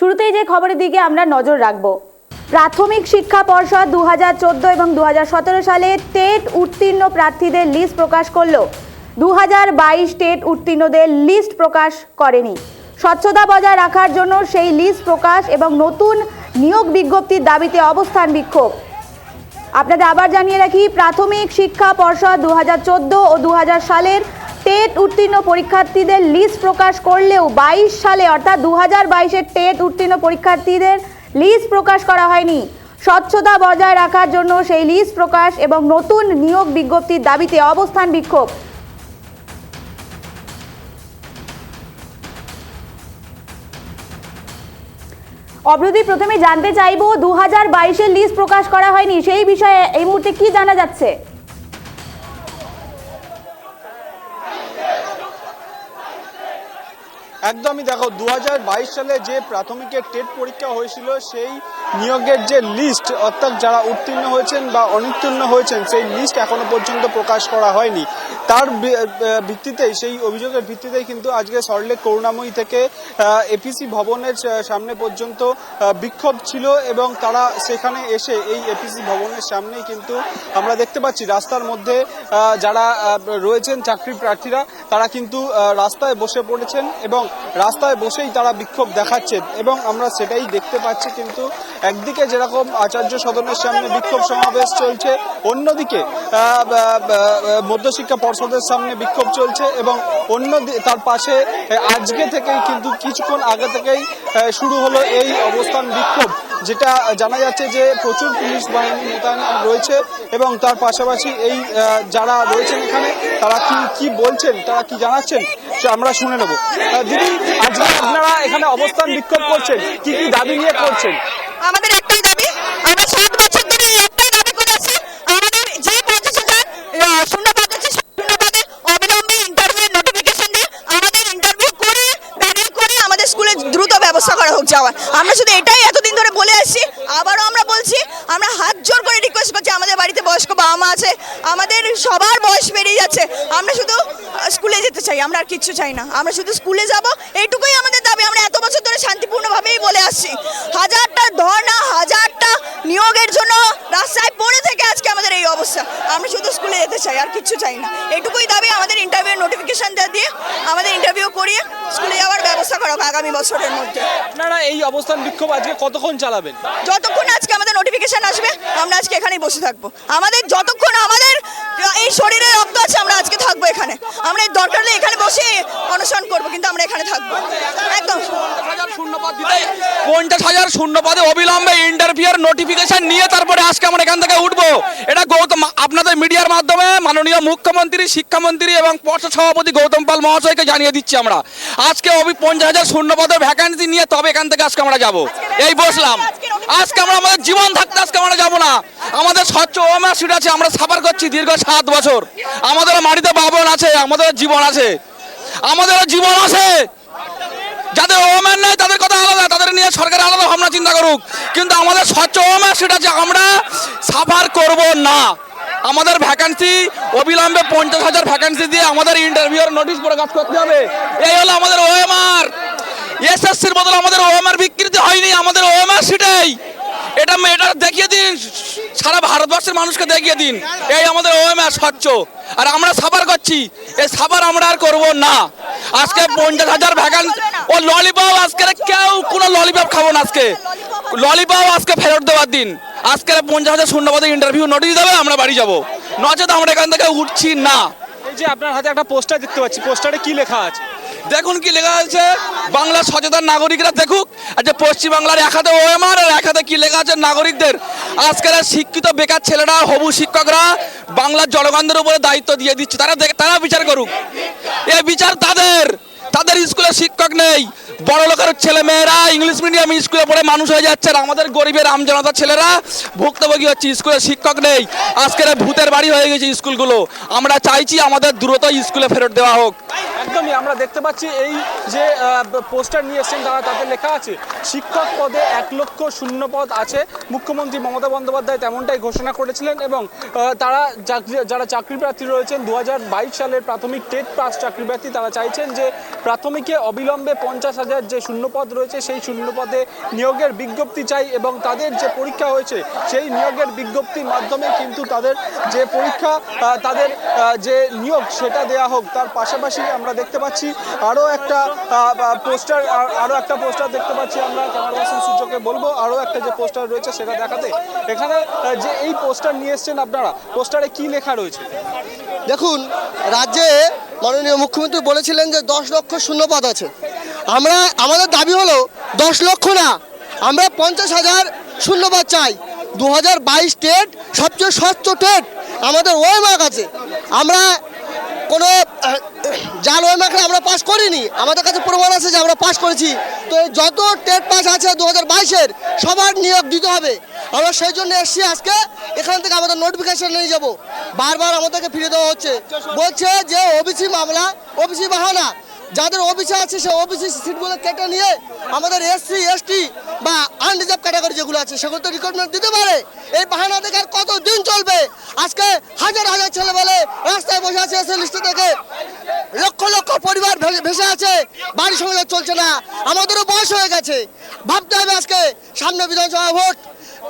শুরুতেই যে খবরের দিকে আমরা নজর রাখব। প্রাথমিক শিক্ষা পর্ষদ 2014 এবং 2017 সালে টেট উত্তীর্ণ প্রার্থীদের লিস্ট প্রকাশ করলো। 2022 টেট উত্তীর্ণদের লিস্ট প্রকাশ করেনি। স্বচ্ছতা বজায় রাখার জন্য সেই লিস্ট প্রকাশ এবং নতুন নিয়োগ বিজ্ঞপ্তির দাবিতে অবস্থান বিক্ষোভ। আপনাদের আবার জানিয়ে রাখি, প্রাথমিক শিক্ষা পর্ষদ 2014 ও 2000 সালের টেট উত্তীর্ণ পরীক্ষার্থীদের লিস্ট প্রকাশ করলেও 22 সালে অর্থাৎ 2022-এর টেট উত্তীর্ণ পরীক্ষার্থীদের লিস্ট প্রকাশ করা হয়নি। স্বচ্ছতা বজায় রাখার জন্য সেই লিস্ট প্রকাশ এবং নতুন নিয়োগ বিজ্ঞপ্তির দাবিতে অবস্থান বিক্ষোভ। অবরোধী, প্রথমে জানতে চাইবো 2022-এর লিস্ট প্রকাশ করা হয়নি, সেই বিষয়ে এই মুহূর্তে কি জানা যাচ্ছে? একদমই দেখো, 2022 সালে যে প্রাথমিকের টেট পরীক্ষা হয়েছিল সেই নিয়োগের যে লিস্ট, অর্থাৎ যারা উত্তীর্ণ হয়েছেন বা অনুত্তীর্ণ হয়েছেন সেই লিস্ট এখনো পর্যন্ত প্রকাশ করা হয়নি। তার ভিত্তিতেই, সেই অভিযোগের ভিত্তিতেই কিন্তু আজকে সল্টলেক করুণাময়ী থেকে এপিসি ভবনের সামনে পর্যন্ত বিক্ষোভ ছিল এবং তারা সেখানে এসে এই এপিসি ভবনের সামনেই কিন্তু আমরা দেখতে পাচ্ছি রাস্তার মধ্যে যারা রয়েছেন চাকরি প্রার্থীরা তারা কিন্তু রাস্তায় বসে পড়েছেন এবং রাস্তায় বসেই তারা বিক্ষোভ দেখাচ্ছেন এবং আমরা সেটাই দেখতে পাচ্ছি। কিন্তু একদিকে যেরকম আচার্য সদনের সামনে বিক্ষোভ সমাবেশ চলছে, অন্যদিকে মধ্যশিক্ষা পর্ষদের সামনে বিক্ষোভ চলছে এবং তার পাশে আজকে থেকেই কিন্তু কিছুক্ষণ আগে থেকেই শুরু হলো এই অবস্থান বিক্ষোভ, যেটা জানা যাচ্ছে যে প্রচুর পুলিশ বাহিনী মোতায়েন রয়েছে এবং তার পাশাপাশি এই যারা রয়েছেন এখানে তারা কি বলছেন, তারা কি জানাচ্ছেন আমরা শুনে নেব। দিদি, আজকে আপনারা এখানে অবস্থান বিক্ষোভ করছেন, কি কি দাবি নিয়ে করছেন? আমাদের একটাই দাবি, আমরা 7 বছর ধরে একটাই দাবি করে আসছি, আমাদের যে 50,000 শূন্যপদ আছে শূন্যপদে অবিলম্বে ইন্টারভিউ নোটিফিকেশন দিয়ে আমাদের ইন্টারভিউ করে প্যানেল করে আমাদের স্কুলে দ্রুত ব্যবস্থা করা হোক যাওয়ার। আমরা শুধু এটাই এতদিন ধরে বলে আসছি, আবারও আমরা বলছি, আমরা হাত জোর করে রিকোয়েস্ট করছি। আমাদের বাড়িতে বয়স্ক বাবা মা আছে, আমাদের সবার বয়স বেরিয়ে যাচ্ছে, আমরা শুধু স্কুলে যেতে চাই, আমরা আর কিচ্ছু চাই না, আমরা শুধু স্কুলে যাব, এইটুকুই আমাদের দাবি। আমরা এত বছর ধরে শান্তিপূর্ণভাবেই বলে আসছি, হাজারটা ধর্ণা, হাজারটা নিয়োগের জন্য রাস্তায় পড়ে থেকে আজকে আমাদের এই অবস্থা। আমরা শুধু স্কুলে যেতে চাই, আর কিচ্ছু চাই না, এইটুকুই দাবি। আমাদের ইন্টারভিউ নোটিফিকেশন দিয়ে আমাদের ইন্টারভিউ করিয়ে স্কুলে যাওয়ার ব্যবস্থা করা হোক আগামী বছরের মধ্যে। আপনারা এই অবস্থান বিক্ষোভ আজকে কতক্ষণ চালাবেন? যতক্ষণ আজকে আমাদের নোটিফিকেশন আসবে আমরা আজকে এখানেই বসে থাকবো। আমাদের যতক্ষণ আমাদের এই শরীরে রক্ত আছে আমরা আজকে থাকবো এখানে। আমরা দরকার হলে এখানে বসে অনুসরণ করবো, কিন্তু আমরা এখানে থাকবো। একদম 50,000 শূন্যপদে অবিলম্বে ইন্টারভিউ নোটিফিকেশন নিয়ে তারপরে আজকে আমরা এখান থেকে উঠবো। এটা আপনাদের মিডিয়ার মাধ্যমে মাননীয় মুখ্যমন্ত্রী, শিক্ষামন্ত্রী এবং পর্ষদ সভাপতি গৌতম পাল মহাশয়কে জানিয়ে দিচ্ছি। আমরা আজকে 50,000 শূন্যপদের ভ্যাকেন্সি নিয়ে তবে এখান থেকে আজকে আমরা যাবো। এই বসলাম, আজকে আমরা আমাদের জীবন থাকতে আজকে আমরা যাবো না। আমাদের স্বচ্ছ ওএমআর সিট আছে, আমরা সাফার করছি দীর্ঘ 7 বছর। আমাদের বাড়িতে বাবন আছে, আমাদের জীবন আছে, আমাদের জীবন আছে। যাদের ওএমআর নাই তাদের কথা আলাদা, তাদের নিয়ে সরকার আলাদা ভাবনা চিন্তা করুক, কিন্তু আমাদের স্বচ্ছ ওএমআর সিট আছে, আমরা সাফার করব না। আমাদের ভ্যাকেন্সি অবিলম্বে 50,000 ভ্যাকেন্সি দিয়ে আমাদের ইন্টারভিউর নোটিশ প্রকাশ করতে হবে। এই হলো আমাদের ওএমআর। এসএসসির বদলে আমাদের ওএমআর বিকৃতি হয়নি, আমাদের ওএমআর সিটেই। এটা দেখিয়ে দিন, সারা ভারতবর্ষের মানুষকে দেখিয়ে দিন এই আমাদের ওএমআর স্বচ্ছ, আর আমরা সাফার করছি। এই সাফার আমরা আর করব না। আজকে 50,000 ভ্যাকেন্সি ও ললিপপ, আজকে কেউ কোনো ললিপপ খাবো না। আজকে ললিপপ আজকে ফেরত দেওয়ার দিন। আজকে 50,000 শূন্যপদে ইন্টারভিউ নোটিশ দেবে, আমরা বাড়ি যাবো, নচেত আমরা এখান থেকে উঠছি না। এই যে আপনার হাতে একটা পোস্টার দেখতে পাচ্ছি, পোস্টারে কি লেখা আছে দেখুন, কি লেখা আছে, বাংলার সচেতন নাগরিকরা দেখুক। আচ্ছা, পশ্চিমবাংলার এক হাতে ওএমআর আর এক হাতে কি লেখা আছে নাগরিকদের। আজকের শিক্ষিত বেকার ছেলেরা, হবু শিক্ষকরা বাংলার জনগণদের উপরে দায়িত্ব দিয়ে দিচ্ছে, তারা বিচার করুক। এই বিচার তাদের স্কুলে শিক্ষক নেই, বড় লোকের ছেলে মেয়েরা ইংলিশ মিডিয়াম স্কুলে পড়ে মানুষ হয়ে যাচ্ছে, আর আমাদের গরিবের আমজনতার ছেলেরা ভুক্তভোগী হচ্ছে, স্কুলে শিক্ষক নেই। আজকের ভূতের বাড়ি হয়ে গেছে স্কুলগুলো। আমরা চাইছি আমাদের দ্রুত স্কুলে ফেরত দেওয়া হোক। একদমই আমরা দেখতে পাচ্ছি এই যে পোস্টার নিয়ে এসেছেন তারা, তাতে লেখা আছে শিক্ষক পদে 1 লক্ষ শূন্য পদ আছে। মুখ্যমন্ত্রী মমতা বন্দ্যোপাধ্যায় তেমনটাই ঘোষণা করেছিলেন এবং তারা যারা চাকরি প্রার্থী রয়েছেন 2022 সালের প্রাথমিক টেট পাস চাকরি প্রার্থী, তারা চাইছেন যে প্রাথমিকে অবিলম্বে 50,000 যে শূন্যপদ রয়েছে সেই শূন্যপদে নিয়োগের বিজ্ঞপ্তি চাই এবং তাদের যে পরীক্ষা হয়েছে সেই নিয়োগের বিজ্ঞপ্তির মাধ্যমে কিন্তু তাদের যে পরীক্ষা তাদের যে নিয়োগ সেটা দেয়া হোক। তার পাশাপাশি আমরা দেখতে পাচ্ছি আরও একটা পোস্টার দেখতে পাচ্ছি। আমরা ক্যামেরা পার্সন সূচকে বলবো আরও একটা যে পোস্টার রয়েছে সেটা দেখাতে। এখানে যে এই পোস্টার নিয়ে এসছেন আপনারা, পোস্টারে কি লেখা রয়েছে? দেখুন, রাজ্যে মাননীয় মুখ্যমন্ত্রী বলেছিলেন যে 10 লক্ষ শূন্যপদ আছে। আমাদের দাবি হলো 10 লক্ষ না, আমরা 50,000 শূন্যপদ চাই। 2022 টেট সবচেয়ে স্বচ্ছ টেট, আমাদের ওয়েমার্ক আছে। আমরা কোনো জাল ওয়েমার্কে আমরা পাস করিনি, আমাদের কাছে প্রমাণ আছে যে আমরা পাস করেছি। তো যত টেট পাস আছে 2022-এর সবার নিয়োগ দিতে হবে। আমরা সেই জন্য এসছি আজকে, এখান থেকে আমাদের নোটিফিকেশন নিয়ে যাব। বারবার আমাদেরকে ফিরে দেওয়া হচ্ছে, বলছে যে ওবিসি মামলা, ওবিসি বাহানা। যাদের ওবিসি আছে সেই ওবিসি সিটগুলো কেটে নিয়ে আমাদের এসসি এসটি বা আনরিজার্ভ ক্যাটাগরি যেগুলো আছে সেগুলো তো রিক্রুটমেন্ট দিতে পারে। এই বাহানা থেকে আর কত দিন চলবে? আজকে হাজার হাজার ছেলে বলে রাস্তায় বসে আছে, এসএ লিস্টে থেকে লক্ষ লক্ষ পরিবার ভেসে আছে, বাড়ি সংসার চলছে না। আমাদেরও বয়স হয়ে গেছে, ভাবতে হবে আজকে সামনে বিধানসভা ভোট।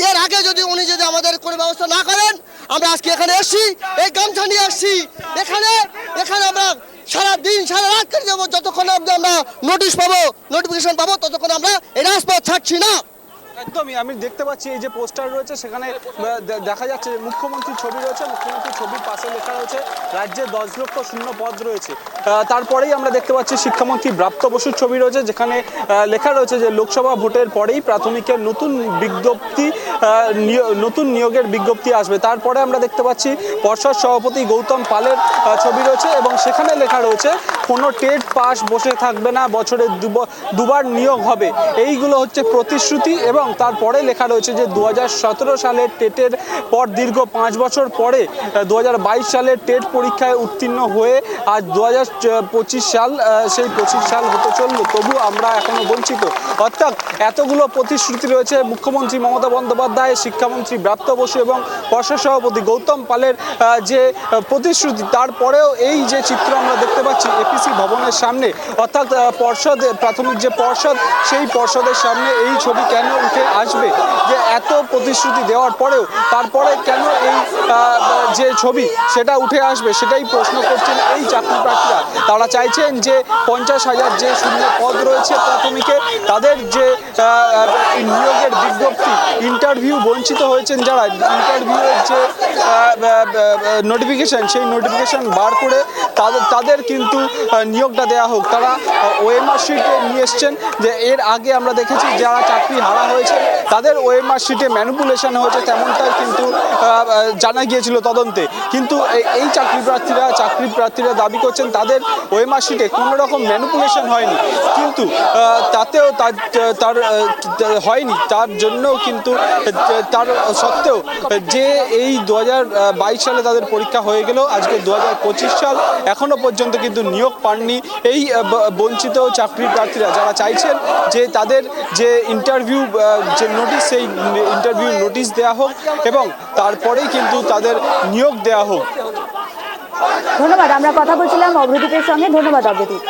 এর আগে যদি উনি আমাদের কোনো ব্যবস্থা না করেন, আমরা আজকে এখানে এসছি, এই গামছা নিয়ে আসছি। এখানে আমরা সারা দিন সারা রাত কেটে যাবো, যতক্ষণ আমরা নোটিশ পাবো, নোটিফিকেশন পাবো, ততক্ষণ আমরা এই রাজপথ ছাড়ছি না। একদমই, আমি দেখতে পাচ্ছি এই যে পোস্টার রয়েছে সেখানে দেখা যাচ্ছে যে মুখ্যমন্ত্রীর ছবি রয়েছে, মুখ্যমন্ত্রীর ছবির পাশে লেখা রয়েছে রাজ্যে 10 লক্ষ শূন্য পদ রয়েছে। তারপরেই আমরা দেখতে পাচ্ছি শিক্ষামন্ত্রী ব্রাত্য বসুর ছবি রয়েছে, যেখানে লেখা রয়েছে যে লোকসভা ভোটের পরেই প্রাথমিকের নতুন নিয়োগের বিজ্ঞপ্তি আসবে। তারপরে আমরা দেখতে পাচ্ছি পর্ষদ সভাপতি গৌতম পালের ছবি রয়েছে এবং সেখানে লেখা রয়েছে কোনো টেট পাস বসে থাকবে না, বছরে দুবার নিয়োগ হবে। এইগুলো হচ্ছে প্রতিশ্রুতি। এবং তারপরে লেখা রয়েছে যে 2017 সালের টেটের পর দীর্ঘ 5 বছর পরে 2022 সালের টেট পরীক্ষায় উত্তীর্ণ হয়ে আজ 2025 সাল, সেই 25 সাল হতে চলল, তবু আমরা এখনো বঞ্চিত। অর্থাৎ এতগুলো প্রতিশ্রুতি রয়েছে মুখ্যমন্ত্রী মমতা বন্দ্যোপাধ্যায়, শিক্ষামন্ত্রী ব্রাত্য বসু এবং পর্ষদ সভাপতি গৌতম পালের যে প্রতিশ্রুতি, তারপরেও এই যে চিত্র আমরা দেখতে পাচ্ছি এপিসি ভবনের সামনে, অর্থাৎ প্রাথমিক যে পর্ষদ, সেই পর্ষদের সামনে এই ছবি কেন উঠে আসবে? যে এত প্রতিশ্রুতি দেওয়ার পরেও তারপরে কেন এই যে ছবি সেটা উঠে আসবে, সেটাই প্রশ্ন করছেন এই চাকরি প্রার্থীরা। তারা চাইছেন যে 50,000 যে শূন্য পদ রয়েছে প্রাথমিকে, তাদের যে নিয়োগের বিজ্ঞপ্তি, ইন্টারভিউ বঞ্চিত হয়েছেন যারা, ইন্টারভিউয়ের যে নোটিফিকেশন, সেই নোটিফিকেশন বার করে তাদের কিন্তু নিয়োগটা দেওয়া হোক। তারা ওএমআর শিটে নিয়ে এসছেন যে এর আগে আমরা দেখেছি যারা চাকরি হারা হয়েছে তাদের ওএমআর শিটে ম্যানিপুলেশন হয়েছে, তেমনটাই কিন্তু জানা গিয়েছিল তদন্তে। কিন্তু এই চাকরি প্রার্থীরা দাবি করছেন তাদের ওএমআর শিটে কোনো রকম ম্যানিপুলেশন হয়নি, কিন্তু তাতেও তার হয়নি। তার জন্যও কিন্তু তার সত্ত্বেও যে এই 2022 সালে তাদের পরীক্ষা হয়ে গেল, আজকে 2025 সাল, এখনো পর্যন্ত কিন্তু নিয়োগ পাননি এই বঞ্চিত চাকরি প্রার্থীরা, যারা চাইছেন যে তাদের যে ইন্টারভিউ যে নোটিশ, সেই ইন্টারভিউ নোটিশ দেওয়া হোক এবং তারপরেই কিন্তু তাদের নিয়োগ দেওয়া হোক। ধন্যবাদ। আমরা কথা বলছিলাম অভ্রদীপের সঙ্গে। ধন্যবাদ অভ্রদীপ।